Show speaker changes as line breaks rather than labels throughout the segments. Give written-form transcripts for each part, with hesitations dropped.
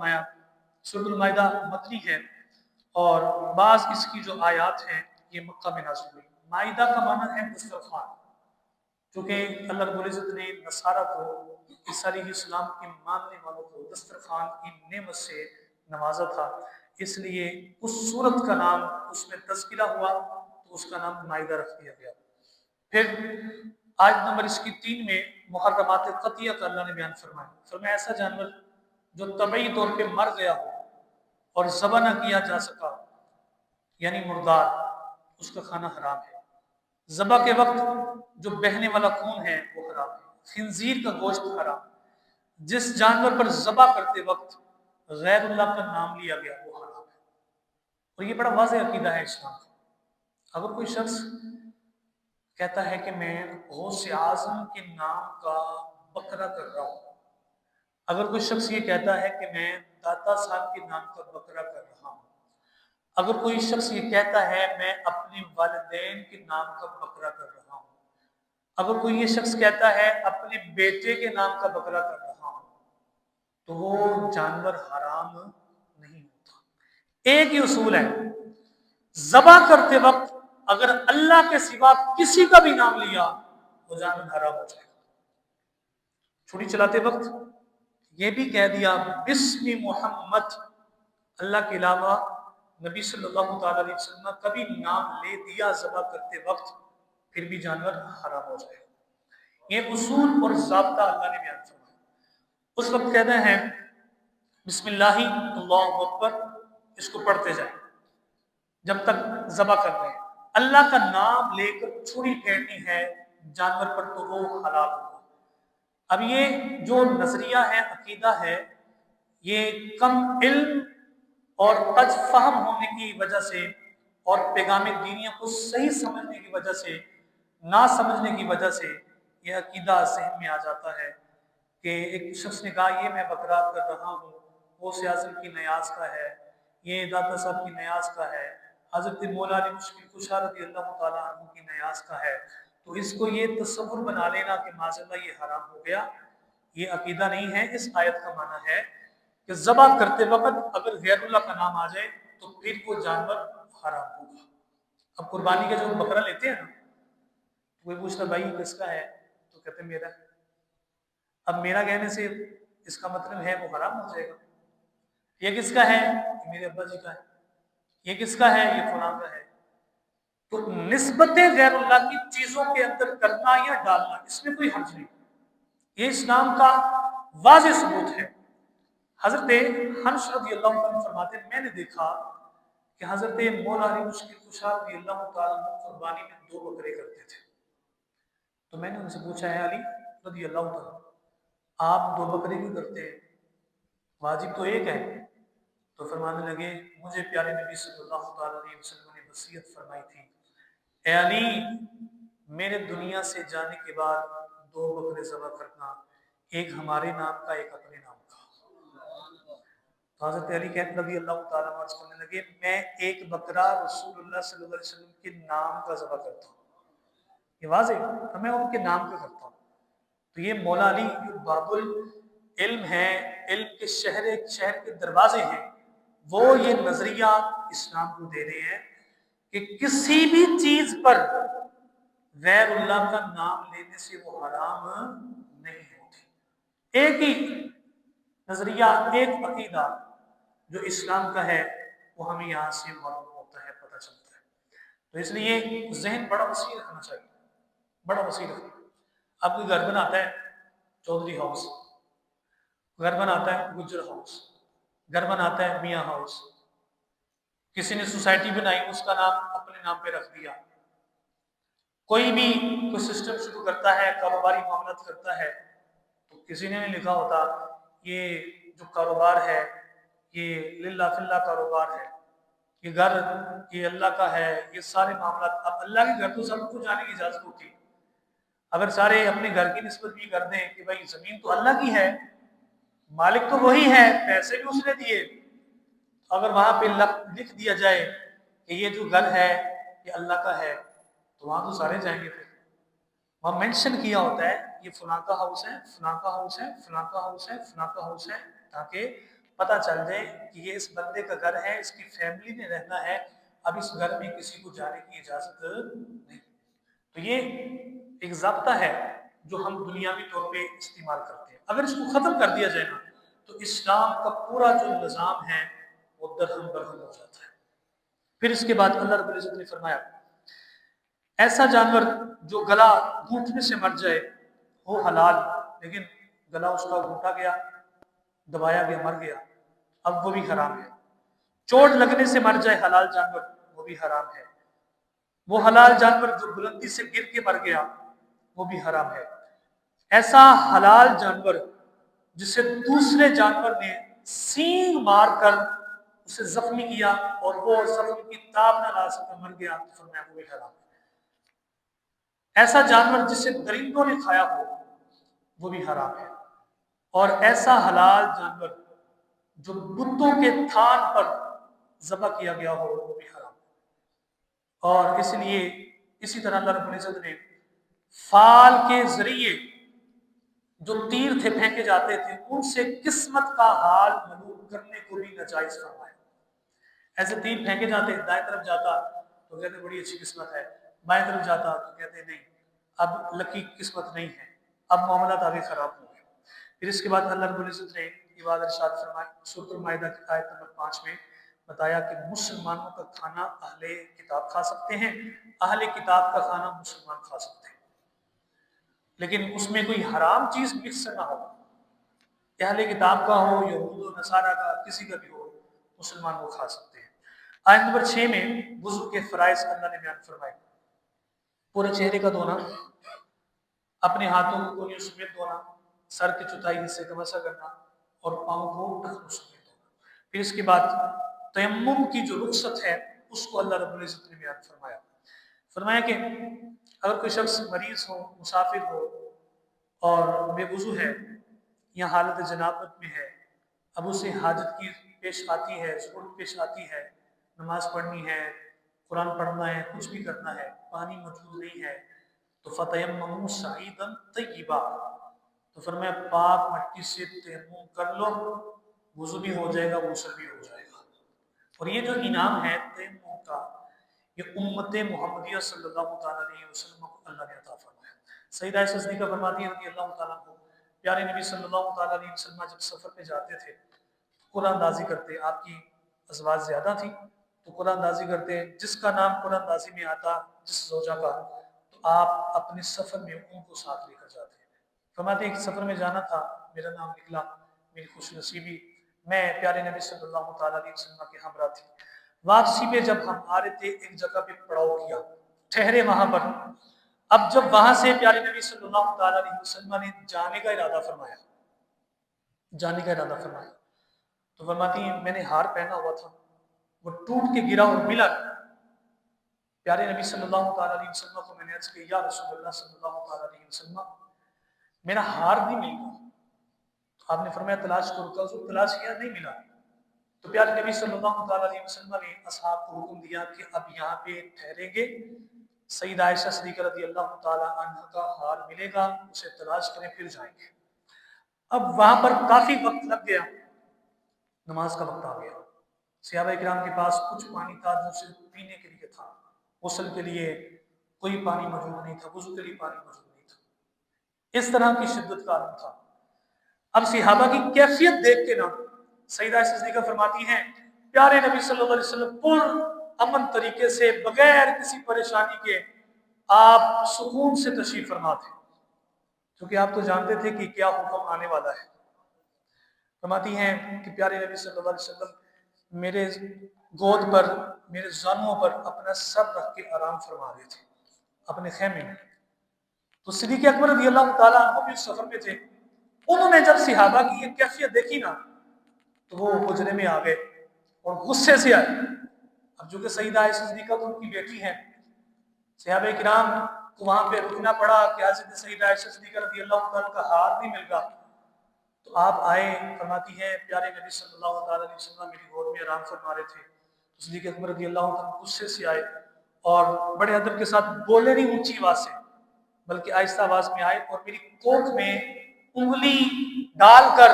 फरमाया। सूरह अल-माइदा मदनी है और बाज़ इसकी जो आयात हैं ये मक्का में नाज़िल हुई। माइदा का माना है दस्तरखान, क्योंकि अल्लाह रब्बुल इज़्ज़त ने नसारा को, ईसा अलैहिस्सलाम के मानने वालों को दस्तरखान की नेमत से नवाजा था, इसलिए उस सूरत का नाम उसमें तज़किरा हुआ तो उसका नाम माइदा रख दिया गया। फिर आयत नंबर इसकी 3 में मुहर्रमात क़तिया का अल्लाह ने बयान फरमाया। फरमाया ऐसा जानवर जो तबई तौर पे मर गया हो और ज़बह न किया जा सका, यानी मुर्दार, उसका खाना हराम है। ज़बह के वक्त जो बहने वाला खून है वो हराम है। खिंजीर का गोश्त हराम। जिस जानवर पर ज़बह करते वक्त गैरुल्लाह का नाम लिया गया वो हराम है। और ये बड़ा वाज़ेह अकीदा है इस्लाम का। अगर कोई शख्स कहता है कि मैं गौसे आज़म के नाम का बकरा कर रहा हूँ, अगर कोई शख्स ये कहता है कि मैं दाता साहब के नाम का बकरा कर रहा हूँ, अगर कोई शख्स ये कहता है मैं अपने वालिदैन के नाम का बकरा कर रहा हूँ, अगर कोई ये शख्स कहता है अपने बेटे के नाम का बकरा कर रहा हूँ, तो वो जानवर हराम नहीं होता। एक ही उसूल है, ज़बह करते वक्त अगर अल्लाह के सिवा किसी का भी नाम लिया वो जानवर हराम हो जाएगा। छुरी चलाते वक्त ये भी कह दिया बिस्मि मोहम्मद, अल्लाह के अलावा नबी सल्लल्लाहु अलैहि वसल्लम कभी नाम ले दिया ज़बह करते वक्त, फिर भी जानवर हराम हो जाएगा। ये उसूल और ज़ाब्ता अल्लाह ने बयान फरमाया। उस वक्त कहते हैं बिस्मिल्लाहि अल्लाहु अकबर, इसको पढ़ते जाए जब तक ज़बह कर रहे हैं। अल्लाह का नाम लेकर छुरी फेरनी है जानवर पर तो वो हलाल होगा। अब ये जो नजरिया है, अकीदा है, ये कम इल्म और अजफहम होने की वजह से और पैगाम दीनिया को सही समझने की वजह से, ना समझने की वजह से यह अकीदा ज़हन में आ जाता है कि एक शख्स ने कहा ये मैं बकरा कर रहा हूँ, वो सियासत की नयाज का है, ये दाता साहब की नयाज का है, हज़रत मौला अली मुश्किल कुशा रज़ियल्लाहु तआला अन्हु की नयाज का है, तो इसको ये तसव्वुर बना लेना कि माज़अल्लाह ये हराम हो गया, ये अकीदा नहीं है। इस आयत का माना है कि ज़बह करते वक्त अगर गैरुल्लाह का नाम आ जाए तो फिर वो जानवर हराम होगा। अब कुर्बानी का जो बकरा लेते हैं ना, तो कोई पूछता भाई किसका है, तो कहते मेरा। अब मेरा कहने से इसका मतलब है वो हराम हो जाएगा। ये किसका है? ये मेरे अब्बा जी का है। ये किसका है? ये फलां का है। तो निस्बतें गैरुल्लाह की चीजों के अंदर करना या डालना, इसमें कोई हर्ज नहीं। ये इस्लाम का वाज़ेह सबूत है। हजरत हंस रज़ियल्लाहु अन्हु फरमाते हैं मैंने देखा कि हजरत मौला अली मुश्किल कुशा रज़ियल्लाहु तआला अन्हु कुर्बानी में 2 बकरे करते थे। तो मैंने उनसे पूछा है अली रज़ियल्लाहु तआला, आप 2 बकरे क्यों करते हैं? वाजिब तो एक है। तो फरमाने लगे मुझे प्यारे नबी सल्लल्लाहु अलैहि वसल्लम ने वसीयत फरमाई थी, ए अली मेरे दुनिया से जाने के बाद 2 बकरे ज़बह करना, एक हमारे नाम का, एक अपने नाम का। तो हज़रत अली रज़ियल्लाहु तआला अन्हु कहने लगे मैं एक बकरा रसूलुल्लाह सल्लल्लाहु अलैहि वसल्लम के नाम का ज़बह करता हूँ, ये वाज़ेह तो मैं उनके नाम का करता हूँ। तो ये मौला अली जो बाबुल इल्म है, इल्म के शहर के दरवाजे हैं, वो ये नजरिया इस्लाम को दे रहे हैं कि किसी भी चीज पर गैरुल्लाह का नाम लेने से वो हराम नहीं होती। एक ही नजरिया, एक अकीदा जो इस्लाम का है वो हमें यहाँ से मालूम होता है, पता चलता है। तो इसलिए जहन बड़ा वसी रखना चाहिए, बड़ा वसी रखना। आप कोई घर बनाता है चौधरी हाउस, घर बनाता है गुज्जर हाउस, घर बनाता है मियाँ हाउस, किसी ने सोसाइटी बनाई उसका नाम अपने नाम पे रख दिया। कोई भी कोई सिस्टम शुरू करता है, कारोबारी मामला करता है, तो किसी ने नहीं लिखा होता ये जो कारोबार है ये लिल्लाह फिल्लाह कारोबार है, ये घर ये अल्लाह का है, ये सारे मामला। अब अल्लाह के घर तो सबको जाने की इजाजत होती है। अगर सारे अपने घर की निस्बत भी कर दें कि भाई जमीन तो अल्लाह की है, मालिक तो वही है, पैसे भी उसने दिए, अगर वहां पे लिख दिया जाए कि ये जो घर है ये अल्लाह का है, तो वहां तो सारे जाएंगे। फिर वहां मेंशन किया होता है ये फलां का हाउस है, फलां का हाउस है, फलां का हाउस है, फलां का हाउस है, ताकि پتہ چل جائے کہ یہ اس بندے کا گھر ہے، اس کی فیملی نے رہنا ہے، اب اس گھر میں کسی کو جانے کی اجازت نہیں۔ تو یہ ایک ضابطہ ہے جو ہم دنیاوی طور پہ استعمال کرتے ہیں، اگر اس کو ختم کر دیا جائے نا تو اسلام کا پورا جو نظام ہے وہ درہم برہم ہو جاتا ہے۔ پھر اس کے بعد اللہ رب العزت نے فرمایا ایسا جانور جو گلا گھونٹنے سے مر جائے وہ حلال، لیکن گلا اس کا گھونٹا گیا، دبایا گیا، مر گیا، اب وہ بھی حرام ہے۔ چوٹ لگنے سے مر جائے حلال جانور، وہ بھی حرام ہے۔ وہ حلال جانور جو بلندی سے گر کے مر گیا وہ بھی حرام ہے۔ ایسا حلال جانور جسے دوسرے جانور نے سینگ مار کر اسے زخمی کیا اور وہ زخم کی تاب نہ لا سکا، مر گیا، تو فرمایا وہ بھی حرام ہے۔ ایسا جانور جسے درندوں نے کھایا ہو وہ بھی حرام ہے۔ اور ایسا حلال جانور جو بتوں کے تھان پر ذبح کیا گیا ہو وہ بھی حرام ہے۔ اور اس لیے اسی طرح اللہ رب العزت نے فال کے ذریعے جو تیر تھے پھینکے جاتے تھے ان سے قسمت کا حال معلوم کرنے کو بھی ناجائز فرمایا۔ ایسے تیر پھینکے جاتے، دائیں طرف جاتا تو کہتے بڑی اچھی قسمت ہے، بائیں طرف جاتا تو کہتے نہیں اب لکی قسمت نہیں ہے، اب معاملات آگے خراب ہو گئے۔ پھر اس کے بعد اللہ رب العزت نے یہ بات ارشاد فرمائی سورۃ المائدہ کی آیت نمبر 5 میں بتایا کہ مسلمانوں کا کھانا اہل کتاب کھا سکتے ہیں، اہل کتاب کا کھانا مسلمان کھا سکتے ہیں، لیکن اس میں کوئی حرام چیز مکس نہ ہو، اہل کتاب کا ہو، یہود و نصارہ کا، کسی کا بھی ہو، مسلمان وہ کھا سکتے ہیں۔ آیت نمبر 6 میں وضو کے فرائض اللہ نے بیان فرمائے، پورے چہرے کا دھونا، اپنے ہاتھوں کو کوہنیوں سمیت دھونا، سر کے چوتھائی حصے کا مسح کرنا اور پاؤں کو ٹخنوں سمیت دھونا۔ پھر اس کے بعد تیمم کی جو رخصت ہے اس کو اللہ رب العزت نے بیان فرمایا، فرمایا کہ اگر کوئی شخص مریض ہو، مسافر ہو اور بے وضو ہے یا حالت جنابت میں ہے، اب اسے حاجت کی پیش آتی ہے، ضرورت پیش آتی ہے، نماز پڑھنی ہے، قرآن پڑھنا ہے، کچھ بھی کرنا ہے، پانی موجود نہیں ہے، تو فَتَيَمَّمُوا صَعِيدًا طَيِّبًا، تو فرمایا پاک مٹی سے تیمم کر لو، وضو بھی ہو جائے گا، غسل بھی ہو جائے گا۔ اور یہ جو انعام ہے تیمم کا، یہ امت محمدیہ صلی اللہ تعالیٰ علیہ وسلم کو اللہ نے عطا فرمایا۔ سیدہ عائشہ صدیقہ فرماتی ہیں رضی اللہ تعالیٰ عنہ، پیارے نبی صلی اللہ تعالیٰ علیہ وسلم جب سفر پہ جاتے تھے قرآن اندازی کرتے، آپ کی ازواج زیادہ تھی تو قرآن اندازی کرتے، جس کا نام قرآن اندازی میں آتا جس زوجہ کا تو آپ اپنے سفر میں ان کو ساتھ لے کر جاتے۔ فرماتے ایک سفر میں جانا تھا، میرا نام نکلا، میری خوش نصیبی میں پیارے نبی صلی اللہ تعالیٰ علیہ وسلم کے ہمراہ تھی۔ واپسی پہ جب ہم آ رہے تھے ایک جگہ پہ پڑاؤ کیا، ٹھہرے وہاں پر، اب جب وہاں سے پیارے نبی صلی اللہ تعالیٰ علیہ وسلم نے جانے کا ارادہ فرمایا، جانے کا ارادہ فرمایا تو فرماتی ہیں میں نے ہار پہنا ہوا تھا، وہ ٹوٹ کے گرا اور ملا نہیں۔ پیارے نبی صلی اللہ تعالیٰ علیہ وسلم کو میں نے عرض کیا یا رسول اللہ صلی اللہ تعالیٰ علیہ وسلم میرا ہار نہیں مل گیا، تو آپ نے فرمایا تلاش کرو، کل سے تلاش کیا نہیں ملا، تو پیارے نبی صلی اللہ تعالیٰ علیہ وسلم نے اصحاب کو حکم دیا کہ اب یہاں پہ ٹھہریں گے، سیدہ عائشہ صدیقہ رضی اللہ تعالیٰ عنہ کا ہار ملے گا، اسے تلاش کریں پھر جائیں گے۔ اب وہاں پر کافی وقت لگ گیا، نماز کا وقت آ گیا، صحابہ کرام کے پاس کچھ پانی تھا جو صرف پینے کے لیے تھا، غسل کے لیے کوئی پانی موجود نہیں تھا، وضو کے لیے پانی موجود نہیں تھا، اس طرح کی شدت کا عالم تھا۔ اب صحابہ کی کیفیت دیکھ کے نا سیدہ عائشہ صدیقہ فرماتی ہیں پیارے نبی صلی اللہ علیہ وسلم پر امن طریقے سے بغیر کسی پریشانی کے آپ سکون سے تشریف فرما تھے، کیونکہ آپ تو جانتے تھے کہ کیا حکم آنے والا ہے۔ فرماتی ہیں کہ پیارے نبی صلی اللہ علیہ وسلم میرے گود پر، میرے زانوں پر اپنا سر رکھ کے آرام فرما رہے تھے اپنے خیمے میں۔ تو صدیق اکبر رضی اللہ تعالیٰ عنہ بھی اس سفر میں تھے، انہوں نے جب صحابہ کی یہ کیفیت دیکھی نا تو وہ حجرے میں آ گئے اور غصے سے آئے۔ اب جو کہ سیدہ عائشہ صدیقہ تو ان کی بیٹی ہیں، صحابہ کرام کو وہاں پہ رکنا پڑا کہ حضرت سیدہ عائشہ صدیقہ رضی اللہ تعالیٰ کا ہار نہیں مل گا، تو آپ آئے، فرماتی ہیں پیارے نبی صلی اللہ تعالیٰ علیہ وسلم میری گود میں آرام فرما رہے تھے، تو صدیق اکبر رضی اللہ تعالیٰ غصے سے آئے اور بڑے ادب کے ساتھ بولے نہیں اونچی آواز سے بلکہ آہستہ آواز میں آئے اور میری کوکھ میں انگلی ڈال کر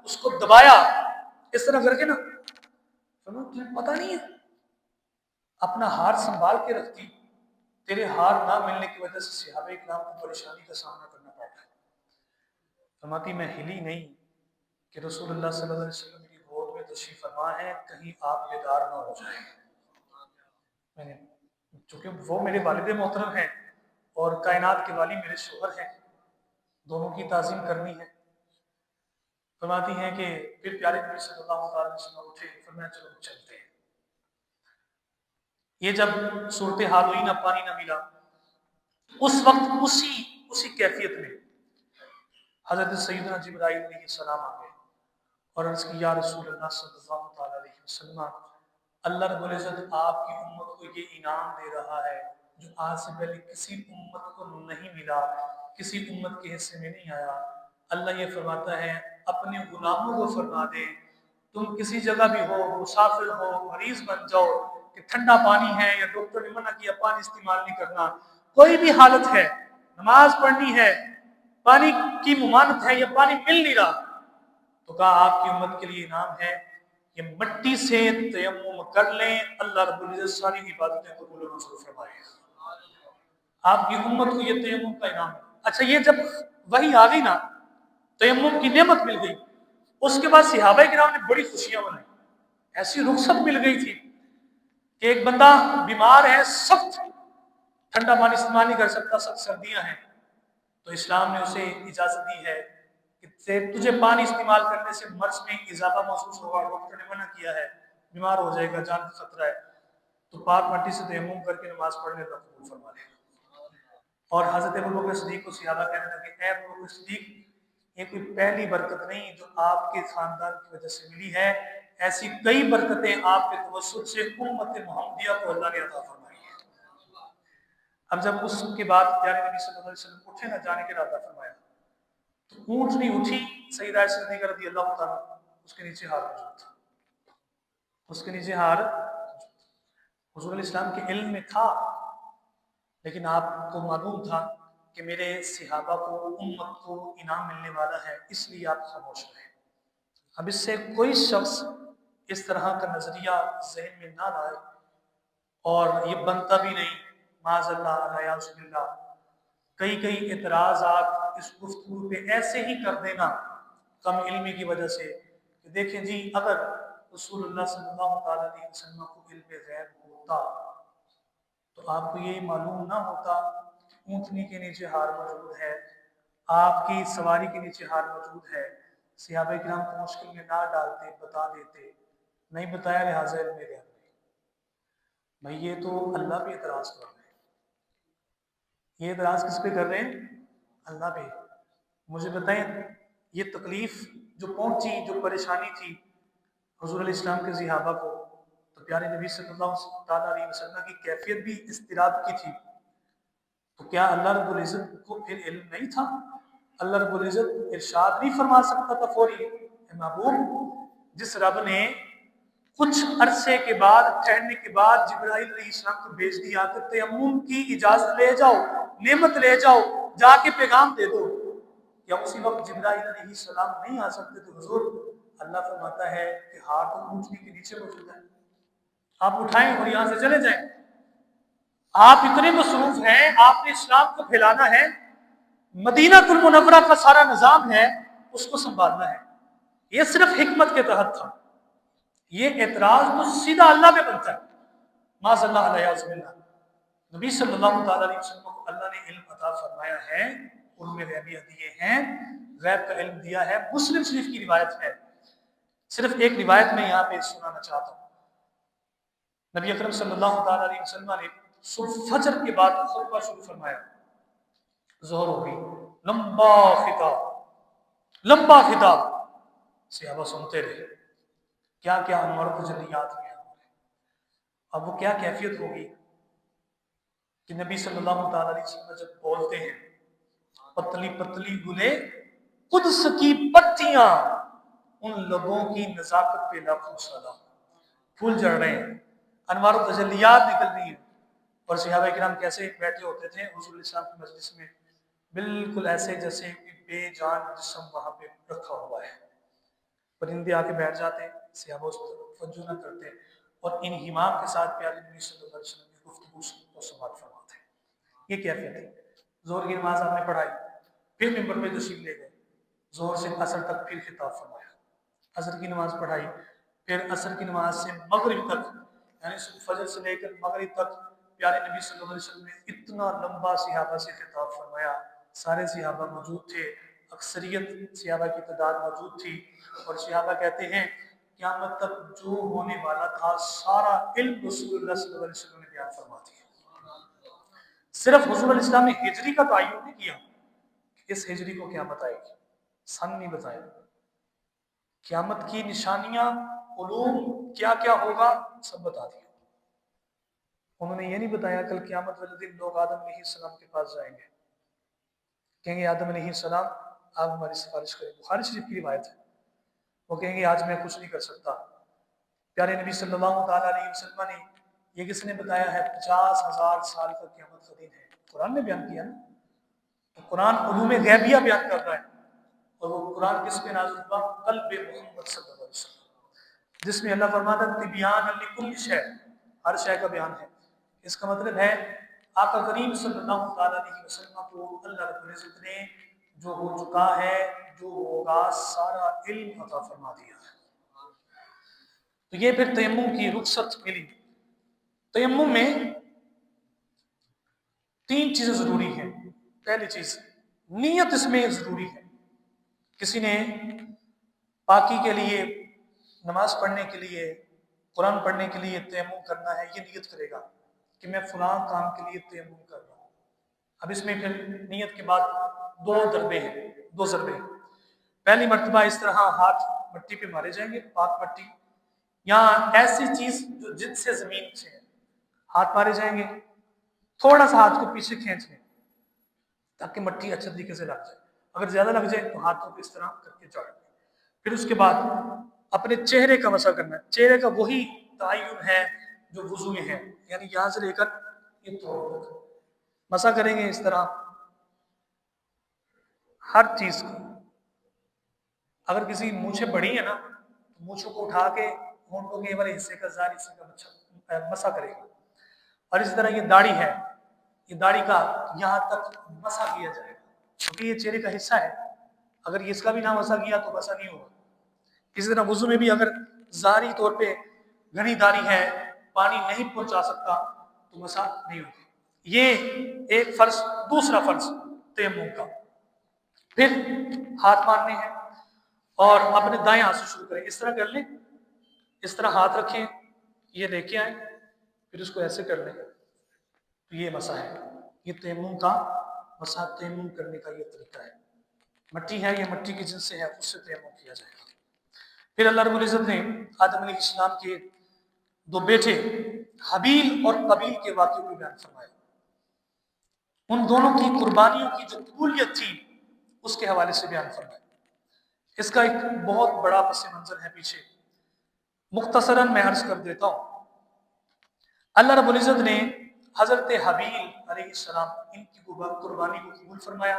اس کو دبایا اس طرح کر کے نا تمہیں پتہ نہیں ہے، اپنا ہار سنبھال کے رکھتی، تیرے ہار نہ ملنے کی وجہ سے صحابہ کرام کو پریشانی کا سامنا کرنا پڑتا ہے۔ فرماتی میں ہلی نہیں کہ رسول اللہ صلی اللہ علیہ وسلم کی گود میں تشریف فرما ہے، کہیں آپ بیدار نہ ہو جائیں۔ میں نے چونکہ وہ میرے والد محترم ہیں اور کائنات کے والی میرے شوہر ہیں، دونوں کی تعظیم کرنی ہے۔ فرماتی ہیں کہ پھر پیارے نبی صلی اللہ علیہ وسلم اٹھے، فرمایا چلو چلتے ہیں۔ یہ جب صورتحال ہوئی، نہ پانی نہ ملا، اس وقت اسی کیفیت میں حضرت سیدنا جبرائیل علیہ السلام آ گئے اور عرض کی یا رسول اللہ صلی اللہ تعالی علیہ وسلم، اللہ رب العزت آپ کی امت کو یہ انعام دے رہا ہے جو آج سے پہلے کسی امت کو نہیں ملا، کسی امت کے حصے میں نہیں آیا۔ اللہ یہ فرماتا ہے اپنے غلاموں کو فرما دے، تم کسی جگہ بھی ہو، مسافر ہو، مریض بن جاؤ کہ ٹھنڈا پانی ہے یا ڈاکٹر نے منع کیا پانی استعمال نہیں کرنا، کوئی بھی حالت ہے، نماز پڑھنی ہے، پانی کی ممانعت ہے یا پانی مل نہیں رہا، تو کہا آپ کی امت کے لیے انعام ہے کہ مٹی سے تیمم کر لیں، اللہ رب العزت ساری عبادتیں قبول و منظور فرمائے۔ آپ کی امت کو یہ تیمم کا انعام ہے۔ اچھا، یہ جب وحی آ گئی نا، تیمم کی نعمت مل گئی، اس کے بعد صحابہ کرام نے بڑی خوشیاں منائی، ایسی رخصت مل گئی تھی کہ ایک بندہ بیمار ہے، سخت ٹھنڈا پانی استعمال نہیں کر سکتا، سخت سردیاں ہیں، تو اسلام نے اسے اجازت دی ہے کہ تجھے پانی استعمال کرنے سے مرض میں اضافہ محسوس ہوگا، ڈاکٹر نے منع کیا ہے، بیمار ہو جائے گا، جان کا خطرہ ہے، تو پاک مٹی سے تیمم کر کے نماز پڑھنے کا قبول فرما لے۔ اور حضرت ابوبکر صدیق کو صحابہ کہنے لگے، اے ابوبکر صدیق، یہ کوئی پہلی برکت نہیں جو آپ کے خاندان کی وجہ سے ملی ہے، ایسی کئی برکتیں آپ کے توسط سے امت محمدیہ کو اللہ نے عطا فرمائی ہیں۔ اب جب اس کے بعد پیارے نبی صلی اللہ علیہ وسلم اٹھے نہ جانے کے ارادہ فرمایا، تو اونٹنی اٹھی، سیدہ عائشہ صدیقہ رضی اللہ تعالیٰ اس کے نیچے ہار موجود تھا، اس کے نیچے ہار حضور علیہ السلام کے علم میں تھا، لیکن آپ کو معلوم تھا کہ میرے صحابہ کو، امت کو انعام ملنے والا ہے، اس لیے آپ خاموش رہے۔ اب اس سے کوئی شخص اس طرح کا نظریہ ذہن میں نہ لائے، اور یہ بنتا بھی نہیں، معاذ اللہ الیاذ باللہ۔ کئی اعتراضات اس گفتگو پہ ایسے ہی کر دینا کم علمی کی وجہ سے کہ دیکھیں جی، اگر رسول اللہ صلی اللہ تعالی علیہ وسلم کو علم غیب ہوتا تو آپ کو یہ معلوم نہ ہوتا کہ اونٹنی کے نیچے ہار موجود ہے، آپ کی سواری کے نیچے ہار موجود ہے، صحابہ کرام کو مشکل میں نہ ڈالتے، بتا دیتے، نہیں بتایا، لہٰذا علم غیب نہیں۔ بھائی یہ تو اللہ پہ اعتراض کر رہے ہیں، یہ اعتراض کس پہ کر رہے ہیں؟ اللہ پہ۔ مجھے بتائیں، یہ تکلیف جو پہنچی، جو پریشانی تھی حضور علیہ السلام کے صحابہ کو، تو پیارے نبی صلی اللہ تعالیٰ علیہ وسلم کی کیفیت بھی اضطراب کی تھی، تو کیا اللہ رب العزت کو پھر علم نہیں تھا؟ اللہ رب العزت ارشاد نہیں فرما سکتا تھا فوری؟ اے محبوب، جس رب نے کچھ عرصے کے بعد، ٹھہرنے کے بعد جبرائیل علیہ السلام کو بھیج دیا کہ تیمم کی اجازت لے جاؤ، نعمت لے جاؤ، جا کے پیغام دے دو، یا اسی وقت جبرائیل علیہ السلام نہیں آ سکتے تو حضور اللہ فرماتا ہے کہ ہاتھ اونٹنی کے نیچے موجود ہے، آپ اٹھائیں اور یہاں سے چلے جائیں۔ آپ اتنے مصروف ہیں، آپ نے اسلام کو پھیلانا ہے، مدینہ المنورہ کا سارا نظام ہے، اس کو سنبھالنا ہے۔ یہ صرف حکمت کے تحت تھا، یہ اعتراض تو سیدھا اللہ پہ بنتا ہے، معاذ اللہ الیاذ باللہ۔ نبی صلی اللہ تعالیٰ علیہ وسلم کو اللہ نے علم عطا فرمایا ہے، ان میں غیبیہ دیے ہیں، غیب کا علم دیا ہے۔ مسلم شریف کی روایت ہے، صرف ایک روایت میں یہاں پہ سنانا چاہتا ہوں۔ نبی اکرم صلی اللہ تعالیٰ علیہ وسلم نے صبح فجر کے بعد خطبہ شروع فرمایا، ظہر ہو گئی، لمبا خطاب، صحابہ سنتے رہے، کیا کیا انوار و تجلیات میں۔ اب وہ کیا کیفیت ہوگی کہ نبی صلی اللہ تعالیٰ علیہ وسلم جب بولتے ہیں، پتلی پتلی گلے قدس کی پتیاں، ان لوگوں کی نزاکت پہ لاکھوں سلام، پھول جڑ رہے ہیں، انوار و تجلیات نکل رہی ہیں، اور صحابہ کرام کیسے بیٹھے ہوتے تھے حضور علیہ السلام کی مجلس میں؟ بالکل ایسے جیسے بے جان جسم وہاں پہ رکھا ہوا ہے، پرندے آ کے بیٹھ جاتے ہیں، सहाबा उस तरफ तवज्जो न करते और इन हिमाम के साथ प्यारे नबी सल्लल्लाहु अलैहि वसल्लम की गुफ्तगू को समाप्त फरमाते। ये कैफियत थी। जोहर की नमाज आपने पढ़ाई, फिर मिंबर पे तशरीफ ले गए, जोहर से असर तक फिर खिताब फरमाया, असर की नमाज पढ़ाई, फिर असर की नमाज से मगरिब तक, यानी फजर से लेकर मगरिब तक प्यारे नबी सल्लल्लाहु अलैहि वसल्लम ने इतना लंबा सहाबा से खिताब फरमाया। सारे सहाबा मौजूद थे, अक्सरियत सहाबा की तादाद मौजूद थी। और सहाबा कहते हैं क़यामत तक जो होने वाला था सारा इल्म रसूलुल्लाह सल्लल्लाहु अलैहि वसल्लम ने बयान फरमा दिया। सिर्फ हुजूर इस्लाम ने हिजरी का तयन नहीं किया, इस हिजरी को क़यामत आएगी, सन नहीं बताया। क़यामत की निशानियां, उलूम क्या क्या होगा सब बता दिया। उन्होंने ये नहीं बताया कल क़यामत वाले दिन लोग आदम अलैहिस्सलाम के पास जाएंगे, कहेंगे आदम अलैहिस्सलाम आप हमारी सिफारिश करें। बुखारी शरीफ की रिवायत है। वो कहेंगे आज मैं कुछ नहीं कर सकता। प्यारे नबी सल्लल्लाहु अलैहि वसल्लम ने ये किसने बताया है? 50,000 साल का क़यामत का दिन है, कुरान ने बयान किया ना। तो कुरान उलूम गैबिया बयान कर रहा है। और वो कुरान किस पे नाज़िल हुआ? क़ल्ब मोहम्मद सल्लल्लाहु अलैहि वसल्लम, जिसमें अल्लाह फरमाता है तिबियान लिकुल्लि शै, हर शय का बयान है। इसका मतलब है आका करीम सल्लल्लाहु अलैहि वसल्लम को अल्लाह रब्बुल इज्जत ने जो हो चुका है, जो होगा, सारा इल्म अता फरमा दिया है। तो ये फिर तयम्मुम की रुखसत मिली। तयम्मुम में 3 चीजें जरूरी हैं। पहली चीज नीयत इसमें जरूरी है। किसी ने पाकी के लिए, नमाज पढ़ने के लिए, कुरान पढ़ने के लिए तयम्मुम करना है, ये नियत करेगा कि मैं फलां काम के लिए तयम्मुम कर रहा हूँ। अब इसमें फिर नियत के बाद 2 ज़रबे हैं, 2 ज़रबे। पहली मर्तबा इस तरह हाथ मट्टी पे मारे जाएंगे, पाक मट्टी, या ऐसी चीज जो जिनसे जमीन से है, हाथ मारे जाएंगे, थोड़ा सा हाथ को पीछे खींच लें ताकि मट्टी अच्छे तरीके से लग जाए। अगर ज्यादा लग जाए तो हाथों को इस तरह करके जोड़ लें। फिर उसके बाद अपने चेहरे का मसा करना है। चेहरे का वही तयन है जो वुजू में है, यानी यहां से लेकर इन तक मसा करेंगे इस तरह हर चीज को। अगर किसी मूछें बड़ी है ना तो मूछों को उठा के होंठों के वाले हिस्से का, ज़ार हिस्से का मसा करेगा। और इसी तरह ये दाढ़ी है, ये दाढ़ी का यहाँ तक मसा किया जाएगा क्योंकि ये चेहरे का हिस्सा है। अगर ये इसका भी ना मसा किया तो मसा नहीं होगा। इसी तरह वुजू में भी अगर ज़ाहरी तौर पे घनी दाढ़ी है, पानी नहीं पहुंचा सकता तो मसा नहीं होगा। ये एक फर्ज। दूसरा फर्ज तयम्मुम का, फिर हाथ मारने हैं और अपने दाएं हाथ से शुरू करें। इस तरह कर लें, इस तरह हाथ रखें, ये लेके आए, फिर इसको ऐसे कर लें, तो ये मसा है। ये तयम्मुम का मसा, तयम्मुम करने का ये तरीका है। मट्टी है, ये मट्टी की जिनसे है, उससे तयम्मुम किया जाएगा। फिर अल्लाह रब्बुल इज्जत ने आदम अलैहिस्सलाम के 2 बेटे हबील और कबील के वाक़े को बयान फरमाया। उन दोनों की कुर्बानियों की जो कबूलियत थी उसके हवाले से बयान फरमाया। इसका एक बहुत बड़ा पस मंजर है पीछे, मुख्तसरन मैं अर्ज कर देता हूँ। अल्लाह रब्बुल इज्जत ने हजरत हबील अलैहिस्सलाम इनकी कुर्बानी को कबूल फरमाया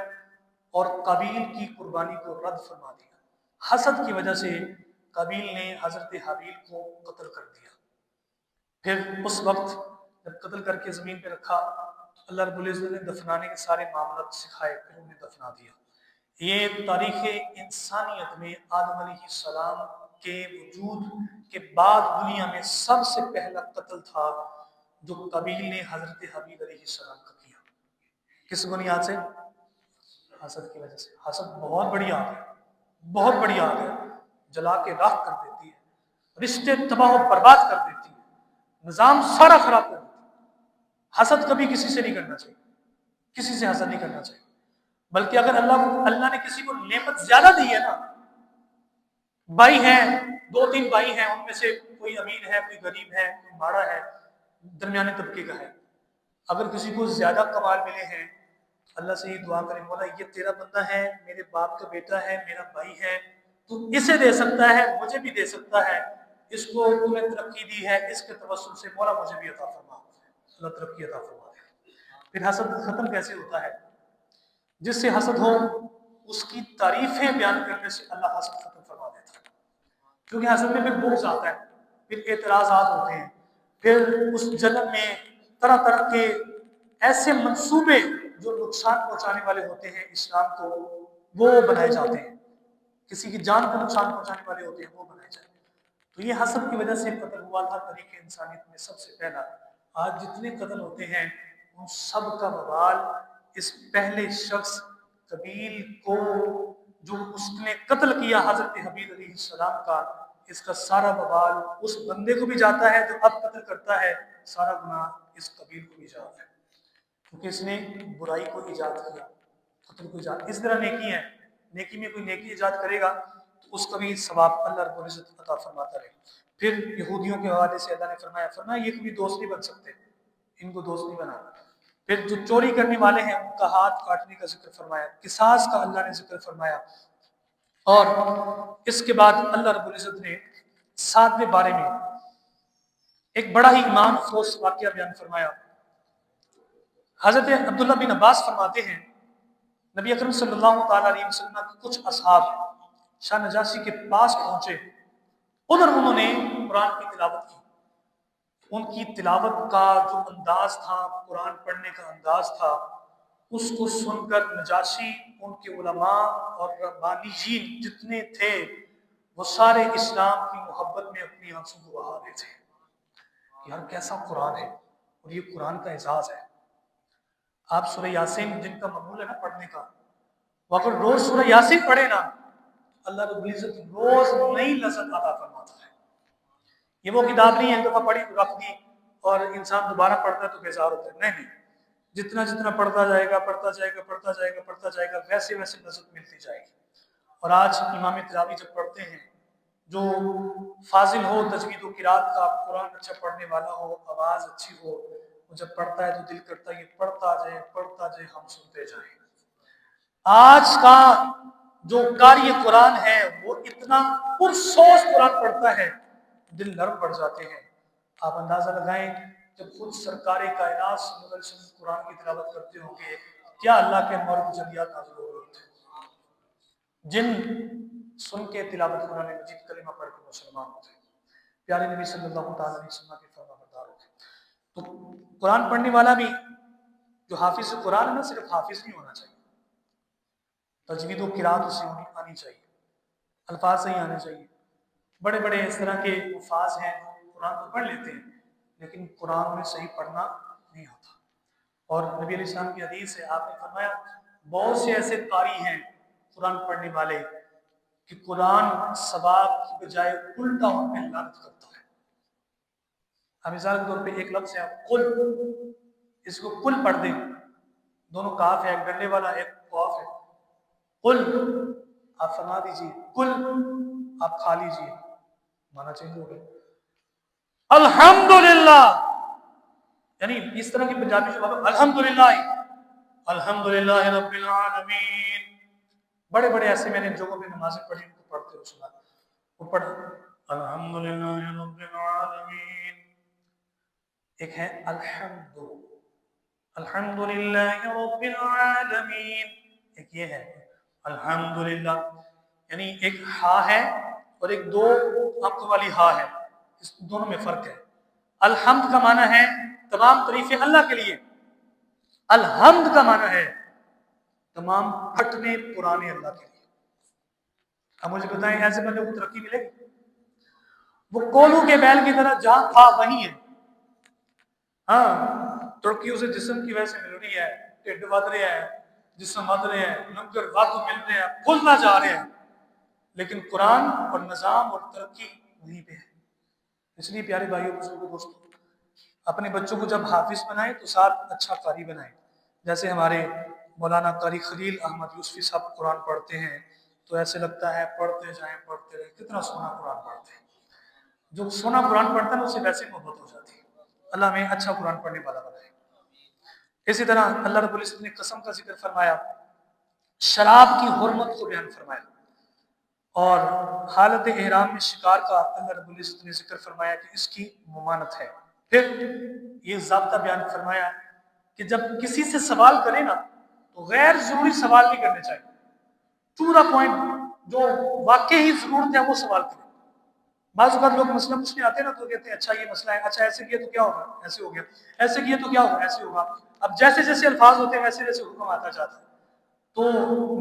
और कबील की कुर्बानी को रद्द फरमा दिया। हसद की वजह से कबील ने हजरत हबील को कत्ल कर दिया। फिर उस वक्त जब कत्ल करके ज़मीन पे रखा, अल्लाह रब्बुल इज्जत ने दफनाने के सारे मामला सिखाए, फिर उन्हें दफना दिया। ये तारीख़ इंसानियत में आदम अलैहिस्सलाम के वजूद के बाद दुनिया में सबसे पहला कत्ल था जो कबील ने हजरत हबील अलैहिस्सलाम का किया। किस बुनियाद से? हसद की वजह से। हसद बहुत बड़ी आग है, बहुत बड़ी आग है, जला के राख कर देती है, रिश्ते तबाह बर्बाद कर देती है, निज़ाम सारा खराब कर देती है। हसद कभी किसी से नहीं करना चाहिए, किसी से हसद नहीं करना चाहिए। बल्कि अगर अल्लाह ने किसी को नेमत ज्यादा दी है ना, भाई हैं, 2-3 भाई हैं, उनमें से कोई अमीर है, कोई गरीब है, कोई माड़ा है, दरमियाने तबके का है, अगर किसी को ज्यादा कमाल मिले हैं, अल्लाह से ये दुआ करें, मौला ये तेरा बंदा है, मेरे बाप का बेटा है, मेरा भाई है, तू इसे दे सकता है, मुझे भी दे सकता है, इसको तूने तरक्की दी है, इसके तवस्सुल से मौला मुझे भी अता फरमा, अल्लाह तरक्की अता फरमा। फिर हसद खत्म कैसे होता है? जिससे हसद हो उसकी तारीफें बयान करने से अल्लाह हसद खत्म फरमा देता है। क्योंकि हसद में फिर बुग़्ज़ आता है, फिर एतराज़ात होते हैं, फिर उस जलन में तरह तरह के ऐसे मंसूबे जो नुकसान पहुंचाने वाले होते हैं इस्लाम को, वो बनाए जाते हैं, किसी की जान को नुकसान पहुंचाने वाले होते हैं, वो बनाए जाते हैं। तो ये हसद की वजह से कत्ल हुआ था तरीके इंसानियत में सबसे पहला। आज जितने कत्ल होते हैं उन सब का बवाल इस पहले शख्स कबील को, जो उसने कत्ल किया हजरत हबीब अलैहिस्सलाम का, इसका सारा बवाल उस बंदे को भी जाता है जो अब कत्ल करता है, सारा गुनाह इस कबील को भी जाता है, क्योंकि इसने बुराई को ईजाद किया, कत्ल को ईजाद। इस तरह नेकी है, नेकी में कोई नेकी ईजाद करेगा तो उसका भी सवाब अल्लाह रब्बुल इज्जत अता फरमाता है। फिर यहूदियों के हवाले से अल्लाह ने फरमाया ये कभी दोस्त नहीं बन सकते, इनको दोस्त नहीं बना। फिर जो चोरी करने वाले हैं उनका हाथ काटने का जिक्र फरमाया, किसास का अल्लाह ने जिक्र फरमाया। और इसके बाद अल्लाह रब्बुल इज्जत ने 7वें बारे में एक बड़ा ही ईमान अफरोज वाक़या बयान फरमाया। हज़रत अब्दुल्ला बिन अब्बास फरमाते हैं, नबी अकरम सल्लल्लाहु अलैहि वसल्लम के कुछ असहाब शाह नजाशी के पास पहुंचे, उधर उन्होंने कुरान की तिलावत की। उनकी तिलावत का जो अंदाज था, कुरान पढ़ने का अंदाज था, उसको सुनकर नजाशी, उनके उलमा और रब्बानीयीन जितने थे वो सारे इस्लाम की मोहब्बत में अपनी आंसू को बहा रहे थे। यार कैसा कुरान है, और ये कुरान का एजाज है। आप सूरह यासीन जिनका मामूल है ना पढ़ने का, वो अगर रोज सूरह यासीन पढ़े ना, अल्लाह रब्बुल इज्जत रोज नई लज़्ज़त अता फरमाता है। ये वो किताब नहीं है एक दफा पढ़ी तो रख दी और इंसान दोबारा पढ़ता है तो बेजार होता है, नहीं नहीं, जितना जितना पढ़ता जाएगा पढ़ता जाएगा पढ़ता जाएगा पढ़ता जाएगा, वैसे वैसे लज़्ज़त मिलती जाएगी। और आज इमाम तिलावी जब पढ़ते हैं, जो फाजिल हो तजवीद व किरात का, कुरान अच्छा पढ़ने वाला हो, आवाज़ अच्छी हो, वो जब पढ़ता है तो दिल करता है ये पढ़ता जाए हम सुनते जाए। आज का जो कारी कुरान है वो इतना पुरसोच कुरान पढ़ता है, दिल नरम पड़ जाते हैं। आप अंदाजा लगाएं, जब खुद सरकार कायनात सल्लल्लाहु अलैहि वसल्लम कुरान की तिलावत करते होंगे, क्या अल्लाह के अनवार तजल्लियात नाज़िल हो रहे होते, जिन सुन के तिलावत कुरान मजीद कलिमा पढ़ के मुसलमान होते, प्यारे नबी सल्लल्लाहु अलैहि वसल्लम के फरमाबरदार होते। तो कुरान पढ़ने वाला भी जो हाफिज कुरान है ना, सिर्फ हाफिज नहीं होना चाहिए, तजवीद व किरात उसे आनी चाहिए, अल्फाज सही आने चाहिए। बड़े बड़े इस तरह के अल्फाज हैं, कुरान तो पढ़ लेते हैं लेकिन कुरान में सही पढ़ना नहीं होता। और नबी अलैहि सलाम की हदीस है, आपने फरमाया बहुत से ऐसे कारी हैं कुरान पढ़ने वाले कि कुरान सवाब की बजाय उल्टा उन पे लानत करता है। अब मिसाल के तौर पे एक लफ्ज़ है कुल, इसको कुल पढ़ दें, दोनों काफ है, एक डंडे वाला एक कौफ है। कुल आप फरमा दीजिए, कुल आप खा लीजिए, माना चेंज हो गया। अल्हम्दुलिल्लाह, यानी इस तरह की पंजाबी जवाब अल्हम्दुलिल्लाह, अल्हम्दुलिल्लाह रब्बिल आलमीन। बड़े बड़े ऐसे मैंने जगहों पे नमाजें पढ़ी उनको पढ़ते हुए सुना, वो पढ़ अल्हम्दुलिल्लाह रब्बिल आलमीन। एक है अल्हम्दु, अल्हम्दुलिल्लाह रब्बिल आलमीन, एक ये है अल्हम्दुलिल्लाह, यानी एक हा है और एक दो अंक वाली हा है, इस दोनों में फर्क है। अल्हम्द का माना है तमाम तारीफें अल्लाह के लिए, अल्हम्द का माना है तमाम फटने पुराने अल्लाह के लिए। अब मुझे बताएं ऐसे बंदे को तरक्की मिलेगी? वो कोलू के बैल की तरह जहां था वही है। हाँ, तुर्की उसे जिस्म की वजह से मिल रही है, ढिड वध रहा है, जिस्म वध रहे हैं, लंगर वादू मिल रहे हैं, फूलना जा रहे हैं, लेकिन कुरान और निज़ाम और तरक्की वहीं पे है। इसलिए प्यारे भाइयों बुजुर्गों दोस्तों, अपने बच्चों को जब हाफिज बनाए तो साथ अच्छा कारी बनाए। जैसे हमारे मौलाना कारी खलील अहमद यूसुफी साहब कुरान पढ़ते हैं तो ऐसे लगता है पढ़ते जाएं पढ़ते रहें, कितना सोना कुरान पढ़ते हैं। जो सोना कुरान पढ़ता है ना उसे वैसे मोहब्बत हो जाती है। अल्लाह में अच्छा कुरान पढ़ने वाला बनाए। इसी तरह अल्लाह रब्बुल इज्जत ने कसम का जिक्र फरमाया, शराब की हुर्मत को बयान फरमाया, और हालत एहराम में शिकार का अल्लाह रब्बुल इज्जत ने जिक्र फरमाया कि इसकी मुमानत है। फिर ये ज़ाब्ता बयान फरमाया कि जब किसी से सवाल करें ना तो गैर जरूरी सवाल नहीं करने चाहिए, टू द पॉइंट, जो वाकई ही जरूरत है वो सवाल करें। بعض اوقات لوگ مسئلہ پوچھنے آتے ہیں نا تو کہتے ہیں اچھا یہ مسئلہ ہے، اچھا ایسے کیا تو کیا ہوگا، ایسے ہو گیا، ایسے کیا تو کیا ہوگا، ایسے ہوگا۔ اب جیسے جیسے الفاظ ہوتے ہیں ویسے ویسے حکم آتا جاتا ہے۔ تو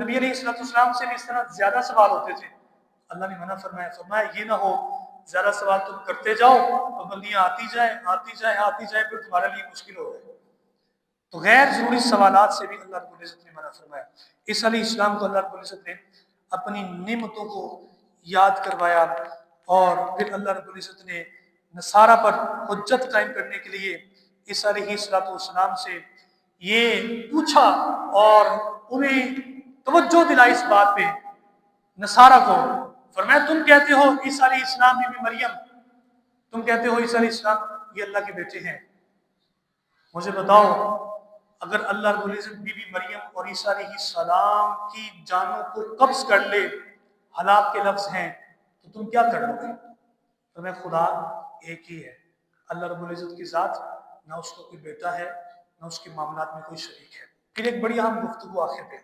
نبی علیہ السلام سے بھی اس طرح زیادہ سوال ہوتے تھے، اللہ نے منع فرمایا، فرمایا یہ نہ ہو زیادہ سوال تم کرتے جاؤ، پابندیاں آتی جائیں آتی جائیں آتی جائیں، پھر تمہارے لیے مشکل ہو جائے۔ تو غیر ضروری سوالات سے بھی اللہ رب العزت نے منع فرمایا۔ اس علیہ السلام کو اللہ رب العزت نے اپنی نعمتوں کو یاد کروایا، اور پھر اللہ رب العزت نے نصارہ پر حجت قائم کرنے کے لیے اس علیہ السلام سے یہ پوچھا اور انہیں توجہ دلائی اس بات پہ، نصارہ کو۔ فرمایا تم کہتے ہو عیسیٰ علیہ السلام بی بی مریم، تم کہتے ہو عیسیٰ علیہ السلام یہ اللہ کے بیٹے ہیں، مجھے بتاؤ اگر اللہ رب العزت بی بی مریم اور عیسیٰ علیہ السلام کی جانوں کو قبض کر لے، ہلاک کے لفظ ہیں، تو تم کیا کر لو گے؟ تو میں خدا ایک ہی ہے، اللہ رب العزت کی ذات، نہ اس کو کوئی بیٹا ہے نہ اس کے معاملات میں کوئی شریک ہے۔ پھر ایک بڑی اہم گفتگو آخر پہ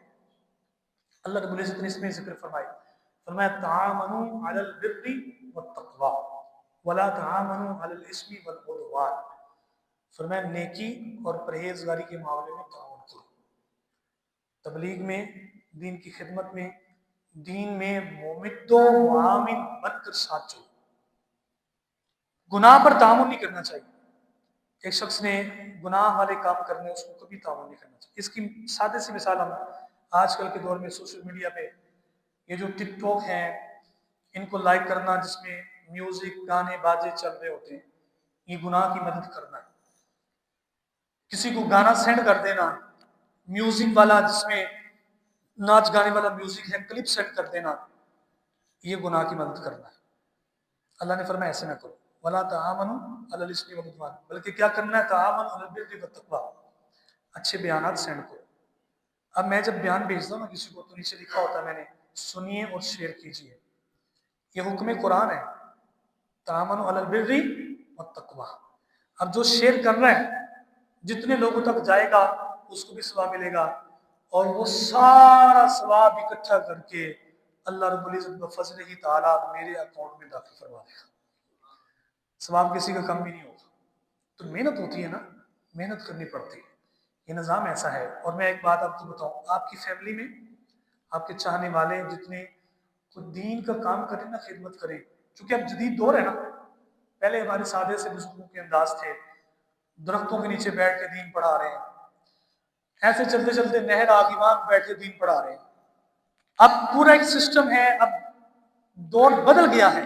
اللہ رب العزت نے اس میں ذکر فرمایا تعاونوا علی البر والتقوی ولا تعاونوا علی الاثم والعدوان، فرمایا نیکی اور پرہیزگاری کے معاملے میں تعاون کرو، تبلیغ میں، دین کی خدمت میں، دین میں ممد و معاون بن کر ساتھ چلو، گناہ پر تعاون نہیں کرنا چاہیے۔ ایک شخص نے گناہ والے کام کرنے، اس کو کبھی تعاون نہیں کرنا چاہیے۔ اس کی سادہ سی مثال ہم آج کل کے دور میں سوشل میڈیا پہ یہ جو ٹک ٹاک ہیں ان کو لائک کرنا، جس میں میوزک گانے باجے چل رہے ہوتے ہیں، یہ گناہ کی مدد کرنا ہے۔ کسی کو گانا سینڈ کر دینا میوزک والا، جس میں ناچ گانے والا میوزک ہے، کلپ سینڈ کر دینا، یہ گناہ کی مدد کرنا ہے۔ اللہ نے فرمایا ایسے نہ کرو، ولا تعاونوا علی الاثم والعدوان، بلکہ کیا کرنا ہے، تعاونوا علی البر والتقوی، اچھے بیانات سینڈ کرو۔ اب میں جب بیان بھیجتا ہوں نا کسی کو تو نیچے لکھا ہوتا ہے میں نے سنیے اور شیئر کیجیے، یہ حکم قرآن ہے، تعاونوا علی البر والتقوی۔ اب جو شیئر کر رہا ہے جتنے لوگوں تک جائے گا اس کو بھی ثواب ملے گا، اور وہ سارا ثواب اکٹھا کر کے اللہ رب العزت بفضلہ ہی تعالیٰ میرے اکاؤنٹ میں داخل کروا دے گا، ثواب کسی کا کم بھی نہیں ہوگا۔ تو محنت ہوتی ہے نا، محنت کرنی پڑتی ہے، یہ نظام ایسا ہے۔ اور میں ایک بات آپ کو بتاؤں، آپ کی فیملی میں آپ کے چاہنے والے جتنے خود دین کا کام کریں نا، خدمت کریں، چونکہ اب جدید دور ہے نا، پہلے ہمارے سادے سے بزرگوں کے انداز تھے، درختوں کے نیچے بیٹھ کے دین پڑھا رہے ہیں، ایسے چلتے چلتے نہر آگیوان بیٹھے دین پڑھا رہے ہیں۔ اب پورا ایک سسٹم ہے، اب دور بدل گیا ہے،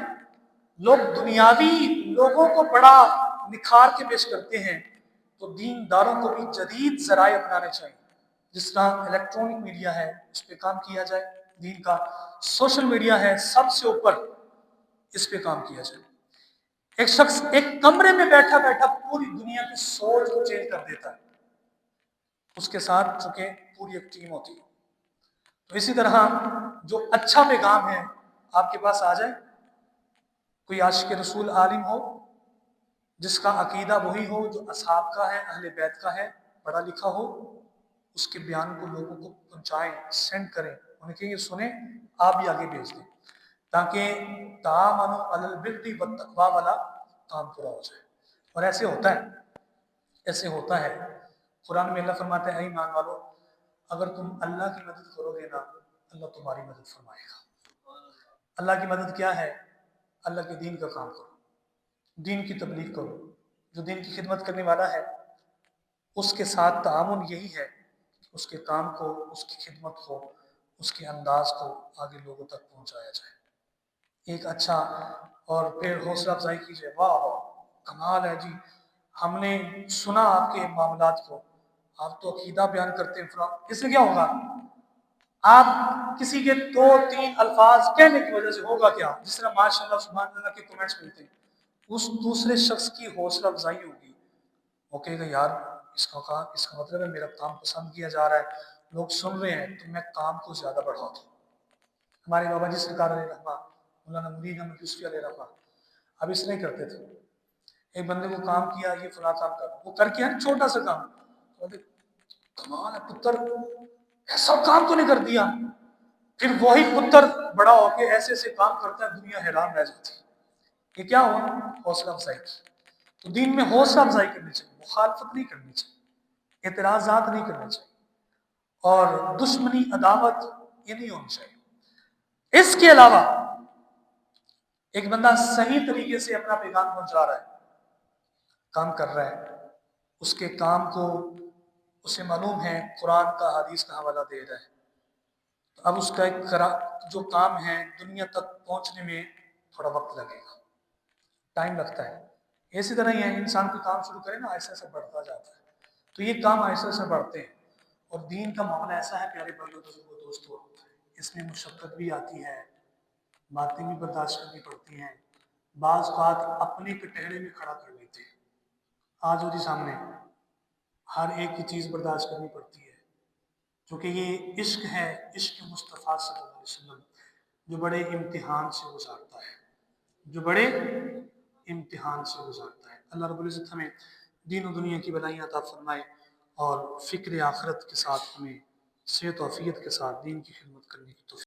لوگ دنیاوی لوگوں کو بڑا نکھار کے پیش کرتے ہیں، تو دین داروں کو بھی جدید ذرائع اپنانے چاہیے، جس طرح الیکٹرانک میڈیا ہے اس پہ کام کیا جائے، دین کا سوشل میڈیا ہے سب سے اوپر، اس پہ کام کیا جائے۔ ایک شخص ایک کمرے میں بیٹھا بیٹھا پوری دنیا کی سوچ کو چینج کر دیتا ہے، اس کے ساتھ چونکہ پوری ایک ٹیم ہوتی ہے۔ تو اسی طرح جو اچھا پیغام ہے آپ کے پاس آ جائے، کوئی عاشق رسول عالم ہو جس کا عقیدہ وہی ہو جو اصحاب کا ہے، اہل بیت کا ہے، پڑھا لکھا ہو، اس کے بیان کو لوگوں کو پہنچائیں، سینڈ کریں، انہیں کہیں یہ سنیں، آپ بھی آگے بھیج دیں، تاکہ تعاونوا علی البر والتقوی والا کام پورا ہو جائے۔ اور ایسے ہوتا ہے، ایسے ہوتا ہے۔ قرآن میں اللہ فرماتا ہے اے ایمان والو، اگر تم اللہ کی مدد کرو گے نا، اللہ تمہاری مدد فرمائے گا۔ اللہ کی مدد کیا ہے؟ اللہ کے دین کا کام کرو، دین کی تبلیغ کرو، جو دین کی خدمت کرنے والا ہے اس کے ساتھ تعاون یہی ہے کہ اس کے کام کو، اس کی خدمت کو، اس کے انداز کو آگے لوگوں تک پہنچایا جائے۔ ایک اچھا اور پھر حوصلہ افزائی کیجیے، واہ واہ کمال ہے جی، ہم نے سنا آپ کے معاملات کو، آپ تو عقیدہ بیان کرتے ہیں، اس سے کیا ہوگا؟ آپ کسی کے 2-3 الفاظ کہنے کی وجہ سے ہوگا کیا؟ جس طرح ماشاء اللہ سبحان اللہ کے کمنٹس ملتے ہیں، اس دوسرے شخص کی حوصلہ افزائی ہوگی، وہ کہے گا یار اس کا مطلب ہے میرا کام پسند کیا جا رہا ہے، لوگ سن رہے ہیں، تو میں کام کو زیادہ بڑھاتا ہوں۔ ہمارے بابا جی سرکار علیہ رحمہ، مولانا مرید احمد یوسفی علیہ رحمہ، اب اس نہیں کرتے تھے، ایک بندے کو کام کیا یہ فلاں کام کر، وہ کر کے چھوٹا سا کام، کمال ہے پتر، ایسا کام تو نہیں کر دیا، پھر وہی پتر بڑا ہو کے ایسے ایسے کام کرتا ہے، دنیا حیران رہ جاتی ہے۔ ये क्या हुआ? हौसला अफजाई की। तो दीन में हौसला अफजाई करनी चाहिए, मुखालफत नहीं करनी चाहिए, एतराज़ात नहीं करने चाहिए, और दुश्मनी अदावत ये नहीं होनी चाहिए। इसके अलावा एक बंदा सही तरीके से अपना पैगाम पहुंचा रहा है, काम कर रहा है, उसके काम को उसे मालूम है कुरान का हदीस का हवाला दे रहा है, तो अब उसका एक जो काम है दुनिया तक पहुंचने में थोड़ा वक्त लगेगा, टाइम लगता है। इसी तरह ही है, इंसान कोई काम शुरू करे ना, ऐसा ऐसा बढ़ता जाता है, तो ये काम ऐसे ऐसे बढ़ते हैं। और दीन का मामला ऐसा है प्यारे भाइयों बुजुर्गों दोस्तों, इसमें मुशक्क़त भी आती है, बातें भी बर्दाश्त करनी पड़ती हैं, बाज़ बात अपने कटहरे में खड़ा कर लेते हैं, आज होती सामने, हर एक की चीज़ बर्दाश्त करनी पड़ती है, क्योंकि ये इश्क है, इश्क मुस्तफ़ा सल्लल्लाहु अलैहि वसल्लम, जो बड़े इम्तिहान से गुजारता है, जो बड़े इम्तिहान से गुजारता है। अल्लाह रब्बुल इज़्ज़त हमें दीन और दुनिया की भलाई अता फरमाए और फ़िक्र आखिरत के साथ हमें सेहत और आफियत के साथ दीन की खिदमत करने की तौफीक